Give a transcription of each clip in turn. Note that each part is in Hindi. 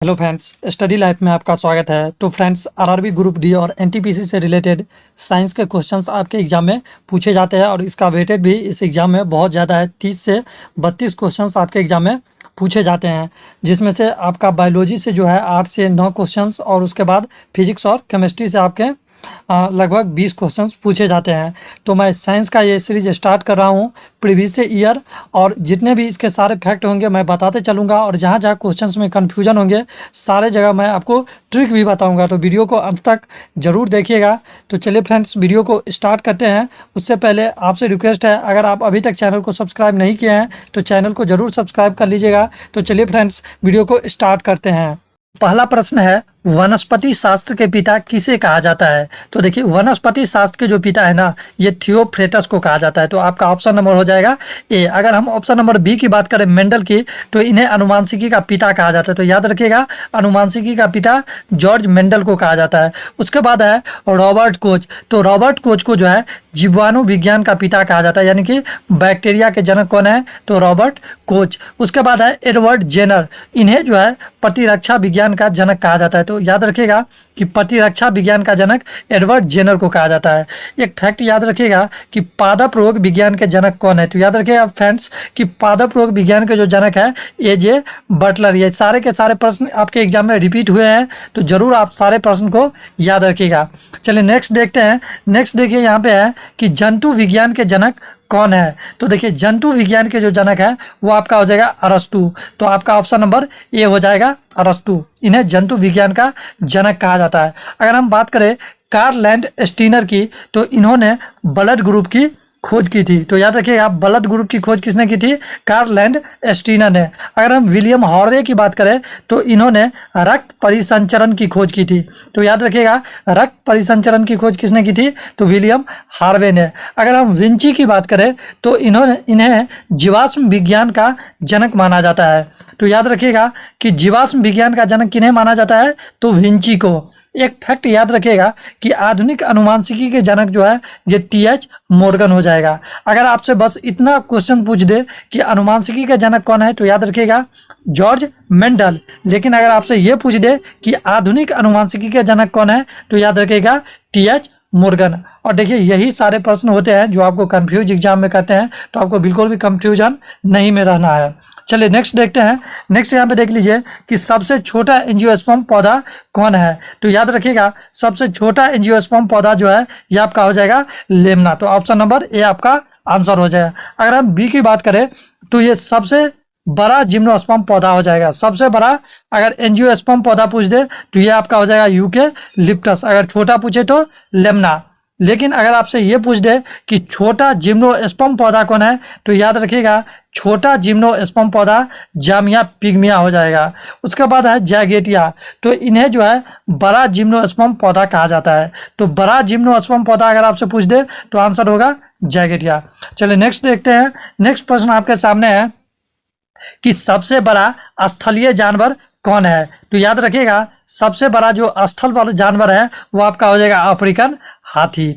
हेलो फ्रेंड्स, स्टडी लाइफ में आपका स्वागत है। तो फ्रेंड्स, आरआरबी ग्रुप डी और एनटीपीसी से रिलेटेड साइंस के क्वेश्चंस आपके एग्जाम में पूछे जाते हैं और इसका वेटेज भी इस एग्जाम में बहुत ज़्यादा है। 30 से 32 क्वेश्चंस आपके एग्जाम में पूछे जाते हैं, जिसमें से आपका बायोलॉजी से जो है 8 से 9 क्वेश्चंस और उसके बाद फिजिक्स और केमिस्ट्री से आपके लगभग 20 क्वेश्चंस पूछे जाते हैं। तो मैं साइंस का ये सीरीज स्टार्ट कर रहा हूँ प्रीवियस ईयर, और जितने भी इसके सारे फैक्ट होंगे मैं बताते चलूँगा, और जहाँ जहाँ क्वेश्चंस में कन्फ्यूजन होंगे सारे जगह मैं आपको ट्रिक भी बताऊँगा। तो वीडियो को अंत तक ज़रूर देखिएगा। तो चलिए फ्रेंड्स, वीडियो को स्टार्ट करते हैं। उससे पहले आपसे रिक्वेस्ट है, अगर आप अभी तक चैनल को सब्सक्राइब नहीं किए हैं तो चैनल को ज़रूर सब्सक्राइब कर लीजिएगा। तो चलिए फ्रेंड्स, वीडियो को स्टार्ट करते हैं। पहला प्रश्न है, वनस्पति शास्त्र के पिता किसे कहा जाता है? तो देखिए, वनस्पति शास्त्र के जो पिता है ना, ये थियोफ्रेटस को कहा जाता है। तो आपका ऑप्शन नंबर हो जाएगा ए। अगर हम ऑप्शन नंबर बी की बात करें, मेंडल की, तो इन्हें अनुवांशिकी का पिता कहा जाता है। तो याद रखिएगा, अनुवांशिकी का पिता जॉर्ज मेंडल को कहा जाता है। उसके बाद है रॉबर्ट कोच। तो रॉबर्ट कोच को जो है जीवाणु विज्ञान का पिता कहा जाता है, यानी कि बैक्टीरिया के जनक कौन है? तो रॉबर्ट कोच। उसके बाद है एडवर्ड जेनर। इन्हें जो है प्रतिरक्षा विज्ञान का जनक कहा जाता है। तो याद रखिएगा कि प्रतिरक्षा विज्ञान का जनक एडवर्ड जेनर को कहा जाता है। एक फैक्ट याद रखिएगा कि पादप रोग विज्ञान के जनक कौन है? तो याद रखिएगा फ्रेंड्स कि पादप रोग विज्ञान के जो जनक है ए.जे. बटलर। ये सारे के सारे प्रश्न आपके एग्जाम में रिपीट हुए हैं, तो जरूर आप सारे प्रश्न को याद रखिएगा। चलिए नेक्स्ट देखते हैं। नेक्स्ट देखिए, यहाँ पे है कि जंतु विज्ञान के जनक कौन है? तो देखिए, जंतु विज्ञान के जो जनक है वो आपका हो जाएगा अरस्तु। तो आपका ऑप्शन नंबर ए हो जाएगा अरस्तु। इन्हें जंतु विज्ञान का जनक कहा जाता है। अगर हम बात करें कार्ल लैंडस्टीनर की, तो इन्होंने ब्लड ग्रुप की खोज की थी। तो याद रखिएगा, ब्लड ग्रुप की खोज किसने की थी? कार्ल लैंडस्टीनर ने। अगर हम विलियम हार्वे की बात करें, तो इन्होंने रक्त परिसंचरण की खोज की थी। तो याद रखिएगा, रक्त परिसंचरण की खोज किसने की थी? तो विलियम हार्वे ने। अगर हम विंची की बात करें, तो इन्हें जीवाश्म विज्ञान का जनक माना जाता है। तो याद रखिएगा कि जीवाश्म विज्ञान का जनक किन्हें माना जाता है? तो विंची को। एक फैक्ट याद रखिएगा कि आधुनिक अनुवांशिकी के जनक जो है ये टी.एच. मॉर्गन हो जाएगा। अगर आपसे बस इतना क्वेश्चन पूछ दे कि अनुवांशिकी का जनक कौन है, तो याद रखिएगा जॉर्ज मेंडल। लेकिन अगर आपसे ये पूछ दे कि आधुनिक अनुवांशिकी के जनक कौन है, तो याद रखिएगा टी.एच. मॉर्गन। और देखिए, यही सारे प्रश्न होते हैं जो आपको कंफ्यूज एग्जाम में करते हैं, तो आपको बिल्कुल भी कंफ्यूजन नहीं में रहना है। चलिए नेक्स्ट देखते हैं। नेक्स्ट यहाँ पे देख लीजिए कि सबसे छोटा एंजियोस्पर्म पौधा कौन है? तो याद रखिएगा, सबसे छोटा एंजियोस्पर्म पौधा जो है ये आपका हो जाएगा लेमना। तो ऑप्शन नंबर ए आपका आंसर हो जाएगा। अगर हम बी की बात करें, तो ये सबसे बड़ा जिम्नोस्पर्म पौधा हो जाएगा। सबसे बड़ा अगर एंजियोस्पर्म पौधा पूछ दे, तो ये आपका हो जाएगा यूकेलिप्टस। अगर छोटा पूछे तो लेमना। लेकिन अगर आपसे ये पूछ दे कि छोटा जिम्नोस्पर्म पौधा कौन है, तो याद रखिएगा छोटा जिम्नोस्पर्म पौधा जामिया पिग्मिया हो जाएगा। उसके बाद है जैगेटिया। तो इन्हें जो है बड़ा जिम्नोस्पर्म पौधा कहा जाता है। तो बड़ा जिम्नोस्पर्म पौधा अगर आपसे पूछ दे, तो आंसर होगा जैगेटिया। चलिए नेक्स्ट देखते हैं। नेक्स्ट प्रश्न आपके सामने है कि सबसे बड़ा स्थलीय जानवर कौन है? तो याद रखिएगा, सबसे बड़ा जो स्थल वाला जानवर है वो आपका हो जाएगा अफ्रीकन हाथी।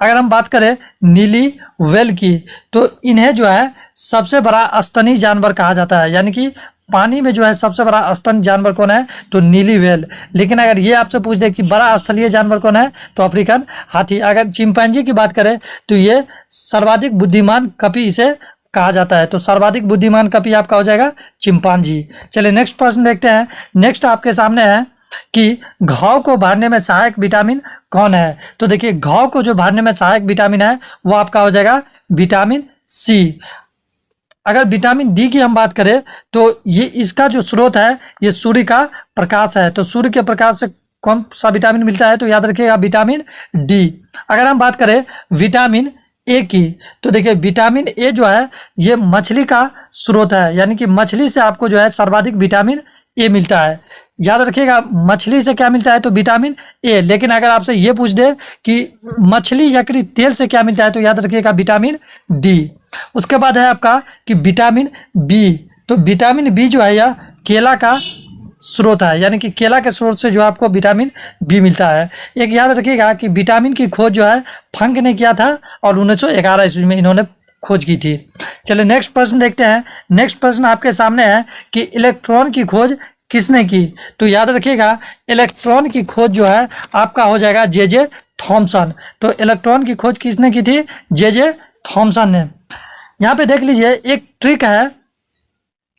अगर हम बात करें नीली व्हेल की, तो इन्हें जो है सबसे बड़ा स्तनी जानवर कहा जाता है, यानी कि पानी में जो है सबसे बड़ा स्तन जानवर कौन है? तो नीली व्हेल। लेकिन अगर ये आपसे पूछ दे कि बड़ा स्थलीय जानवर कौन है, तो अफ्रीकन हाथी। अगर चिंपैंजी की बात करें, तो ये सर्वाधिक बुद्धिमान कपि इसे कहा जाता है। तो सर्वाधिक बुद्धिमान कपि आपका हो जाएगा चिंपांजी। चलिए नेक्स्ट प्रश्न देखते हैं। नेक्स्ट आपके सामने है कि घाव को भरने में सहायक विटामिन कौन है? तो देखिए, घाव को जो भरने में सहायक विटामिन है वो आपका हो जाएगा विटामिन सी। अगर विटामिन डी की हम बात करें, तो ये इसका जो स्रोत है ये सूर्य का प्रकाश है। तो सूर्य के प्रकाश से कौन सा विटामिन मिलता है? तो याद रखिएगा विटामिन डी। अगर हम बात करें विटामिन ए की, तो देखिए विटामिन ए जो है ये मछली का स्रोत है, यानी कि मछली से आपको जो है सर्वाधिक विटामिन ए मिलता है। याद रखिएगा, मछली से क्या मिलता है? तो विटामिन ए। लेकिन अगर आपसे ये पूछ दे कि मछली यकृत तेल से क्या मिलता है, तो याद रखिएगा विटामिन डी। उसके बाद है आपका कि विटामिन बी। तो विटामिन बी जो है यह केला का स्रोत है, यानी कि केला के स्रोत से जो आपको विटामिन बी मिलता है। एक याद रखिएगा कि विटामिन की खोज जो है फंक ने किया था और 1911 ईस्वी में इन्होंने खोज की थी। चलिए नेक्स्ट प्रश्न देखते हैं। नेक्स्ट प्रश्न आपके सामने है कि इलेक्ट्रॉन की खोज किसने की? तो याद रखिएगा इलेक्ट्रॉन की खोज जो है आपका हो जाएगा जे थॉमसन। तो इलेक्ट्रॉन की खोज किसने की थी? जे थॉमसन ने। यहाँ पे देख लीजिए एक ट्रिक है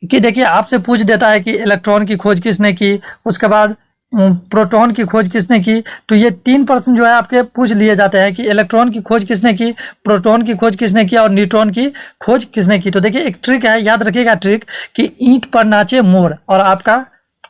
कि देखिए आपसे पूछ देता है कि इलेक्ट्रॉन की खोज किसने की, उसके बाद प्रोटॉन की खोज किसने की। तो ये 3 प्रश्न जो है आपके पूछ लिए जाते हैं कि इलेक्ट्रॉन की खोज किसने की, प्रोटॉन की खोज किसने की और न्यूट्रॉन की खोज किसने की। तो देखिए एक ट्रिक है, याद रखिएगा ट्रिक कि ईंट पर नाचे मोर, और आपका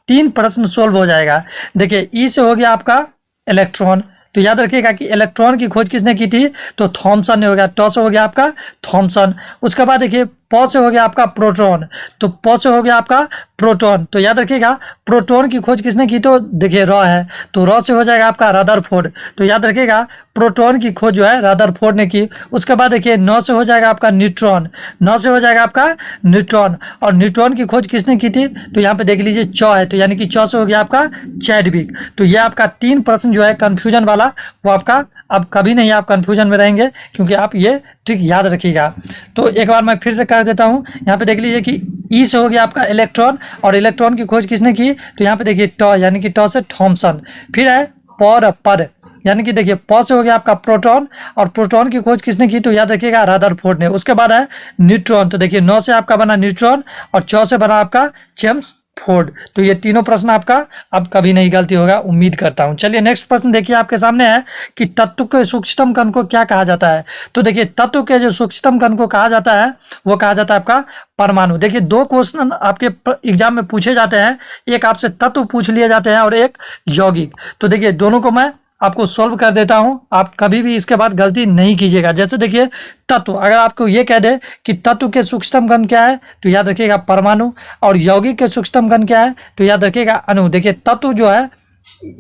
3 प्रश्न सोल्व हो जाएगा। देखिए ई से हो गया आपका इलेक्ट्रॉन, तो याद रखिएगा कि इलेक्ट्रॉन की खोज किसने की थी? तो थॉमसन ने हो गया। टॉ से हो गया आपका थॉमसन। उसके बाद देखिए पौ से हो गया आपका प्रोटॉन, तो पौ से हो गया आपका प्रोटॉन। तो याद रखिएगा प्रोटॉन की खोज किसने की? तो देखिए रॉ है, तो रॉ से हो जाएगा आपका रदरफोर्ड। तो याद रखिएगा प्रोटॉन की खोज जो है रदरफोर्ड ने की। उसके बाद देखिए नौ से हो जाएगा आपका न्यूट्रॉन, नौ से हो जाएगा आपका न्यूट्रॉन, और न्यूट्रॉन की खोज किसने की थी? तो यहाँ पे देख लीजिए चौ है, तो यानी कि चौ से हो गया आपका चैडविक। तो ये आपका 3 प्रश्न जो है कंफ्यूजन वाला वो आपका अब कभी नहीं आप कंफ्यूजन में रहेंगे, क्योंकि आप ये ट्रिक याद रखिएगा। तो एक बार मैं फिर से कर देता हूँ, यहाँ पे देख लीजिए कि ई से हो गया आपका इलेक्ट्रॉन, और इलेक्ट्रॉन की खोज किसने की? तो यहाँ पे देखिए टॉ, यानी कि टॉ से थॉमसन। फिर है पौर पद, यानी कि देखिए पौ से हो गया आपका प्रोटॉन, और प्रोटॉन की खोज किसने की? तो याद रखिएगा रदरफोर्ड ने। उसके बाद है न्यूट्रॉन, तो देखिए नौ से आपका बना न्यूट्रॉन, और चौ से बना आपका जेम्स फोर्ड। तो ये तीनों प्रश्न आपका अब कभी नहीं गलती होगा, उम्मीद करता हूं। चलिए नेक्स्ट प्रश्न देखिए आपके सामने है कि तत्व के सूक्ष्मतम कण को क्या कहा जाता है? तो देखिए तत्व के जो सूक्ष्मतम कण को कहा जाता है वो कहा जाता है आपका परमाणु। देखिए 2 क्वेश्चन आपके एग्जाम में पूछे जाते हैं, एक आपसे तत्व पूछ लिए जाते हैं और एक यौगिक। तो देखिए दोनों को मैं आपको सॉल्व कर देता हूं, आप कभी भी इसके बाद गलती नहीं कीजिएगा। जैसे देखिए तत्व, अगर आपको ये कह दे कि तत्व के सूक्ष्मतम कण क्या है, तो याद रखिएगा परमाणु, और यौगिक के सूक्ष्मतम कण क्या है, तो याद रखिएगा अणु। देखिए तत्व जो है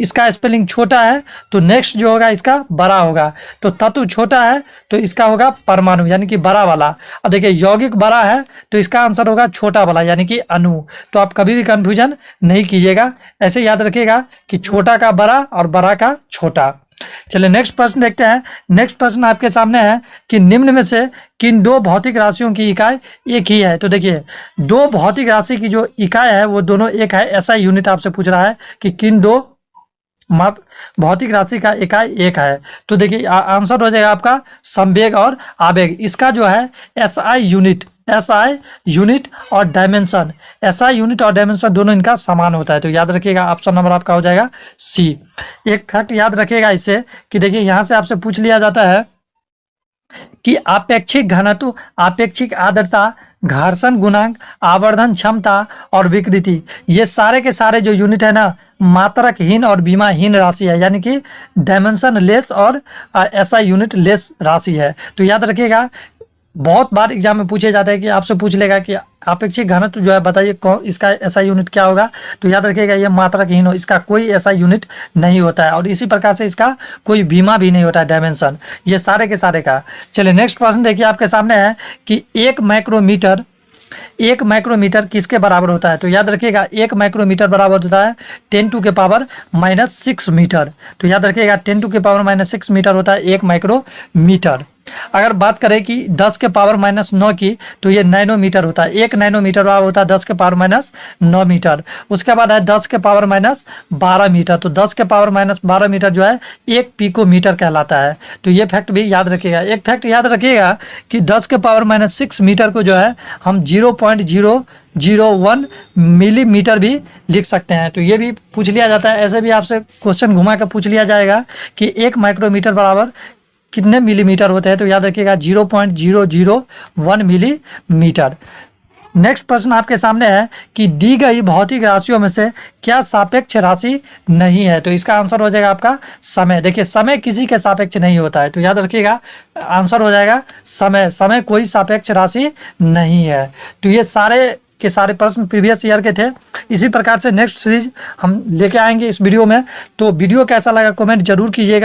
इसका स्पेलिंग छोटा है, तो नेक्स्ट जो होगा इसका बड़ा होगा। तो तत्व छोटा है तो इसका होगा परमाणु, यानी कि बड़ा वाला। अब देखिए यौगिक बड़ा है तो इसका आंसर होगा छोटा वाला, यानी कि अणु। तो आप कभी भी कंफ्यूजन नहीं कीजिएगा, ऐसे याद रखिएगा कि छोटा का बड़ा और बड़ा का छोटा। चलिए नेक्स्ट प्रश्न देखते हैं। नेक्स्ट प्रश्न आपके सामने है कि निम्न में से किन 2 भौतिक राशियों की इकाई एक ही है? तो देखिए 2 भौतिक राशि की जो इकाई है वो दोनों एक है, ऐसा यूनिट आपसे पूछ रहा है कि किन 2 भौतिक राशि का इकाई एक है। तो देखिए आंसर हो जाएगा आपका संवेग और आवेग। इसका जो है एसआई यूनिट और डायमेंशन, एसआई यूनिट और डायमेंशन दोनों इनका समान होता है। तो याद रखिएगा ऑप्शन नंबर आपका हो जाएगा सी। एक फैक्ट याद रखिएगा इससे कि देखिए यहाँ से आपसे पूछ लिया जाता है कि आपेक्षिक घनत्व, आपेक्षिक आर्द्रता, घर्षण गुणांक, आवर्धन क्षमता और विकृति, ये सारे के सारे जो यूनिट है ना मात्रकहीन और बीमाहीन राशि है, यानी कि डायमेंशन लेस और एसआई यूनिट लेस राशि है। तो याद रखिएगा बहुत बार एग्जाम में पूछे जाते हैं कि आपसे पूछ लेगा कि आपेक्षिक घनत्व जो है बताइए कौन इसका ऐसा यूनिट क्या होगा। तो याद रखिएगा ये मात्रकहीन हो, इसका कोई ऐसा यूनिट नहीं होता है, और इसी प्रकार से इसका कोई बीमा भी नहीं होता है डायमेंशन, ये सारे के सारे का। चलिए नेक्स्ट प्रश्न देखिए आपके सामने है कि 1 माइक्रोमीटर किसके बराबर होता है? तो याद रखिएगा 1 माइक्रोमीटर बराबर होता है 10⁻⁻6 मीटर। तो याद रखिएगा 10⁻⁻6 मीटर होता है 1 माइक्रोमीटर। अगर बात करें कि 10⁻⁹ की, तो ये नैनोमीटर होता है। 1 नैनोमीटर बराबर होता है 10⁻⁹ मीटर। उसके बाद है 10⁻12 मीटर, तो 10⁻12 मीटर जो है 1 पिकोमीटर कहलाता है। तो ये फैक्ट भी याद रखिएगा। एक फैक्ट याद रखिएगा कि 10⁻�6 मीटर को जो है हम 0.001 मिलीमीटर भी लिख सकते हैं। तो ये भी पूछ लिया जाता है, ऐसे भी आपसे क्वेश्चन घुमा कर पूछ लिया जाएगा कि 1 माइक्रोमीटर बराबर कितने मिलीमीटर होते हैं? तो याद रखिएगा 0.001 मिलीमीटर। नेक्स्ट प्रश्न आपके सामने है कि दी गई भौतिक राशियों में से क्या सापेक्ष राशि नहीं है? तो इसका आंसर हो जाएगा आपका समय। देखिए समय किसी के सापेक्ष नहीं होता है, तो याद रखिएगा आंसर हो जाएगा समय। समय कोई सापेक्ष राशि नहीं है। तो ये सारे के सारे प्रश्न प्रीवियस ईयर के थे। इसी प्रकार से नेक्स्ट सीरीज हम लेके आएंगे इस वीडियो में। तो वीडियो कैसा लगा कमेंट जरूर कीजिएगा।